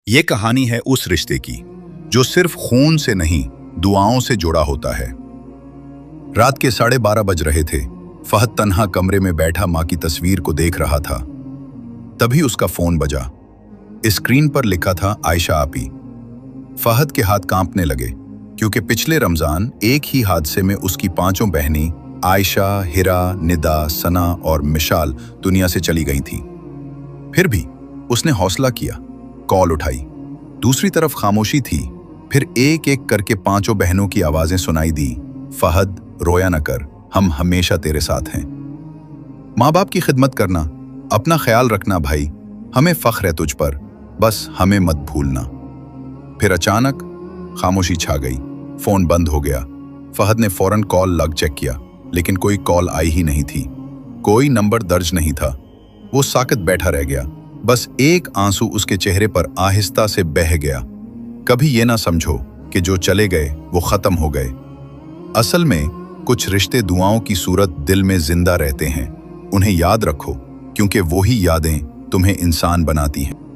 ये कहानी है उस रिश्ते की जो सिर्फ खून से नहीं, दुआओं से जुड़ा होता है। रात के 12:30 बज रहे थे। फहद तन्हा कमरे में बैठा माँ की तस्वीर को देख रहा था। तभी उसका फोन बजा। स्क्रीन पर लिखा था आयशा आपी। फहद के हाथ कांपने लगे क्योंकि पिछले रमजान एक ही हादसे में उसकी 5 बहनें आयशा, हिरा, निदा, सना और मिशाल दुनिया से चली गई थीं। फिर भी उसने हौसला किया, कॉल उठाई। दूसरी तरफ खामोशी थी। फिर एक एक करके 5 बहनों की आवाजें सुनाई दी। फहद, रोया न कर, हम हमेशा तेरे साथ हैं। माँ बाप की खिदमत करना, अपना ख्याल रखना भाई, हमें फख्र है तुझ पर, बस हमें मत भूलना। फिर अचानक खामोशी छा गई। फोन बंद हो गया। फहद ने फौरन कॉल लॉग चेक किया, लेकिन कोई कॉल आई ही नहीं थी। कोई नंबर दर्ज नहीं था। वो साकत बैठा रह गया। बस एक आंसू उसके चेहरे पर आहिस्ता से बह गया। कभी ये ना समझो कि जो चले गए वो खत्म हो गए। असल में कुछ रिश्ते दुआओं की सूरत दिल में जिंदा रहते हैं। उन्हें याद रखो, क्योंकि वही यादें तुम्हें इंसान बनाती हैं।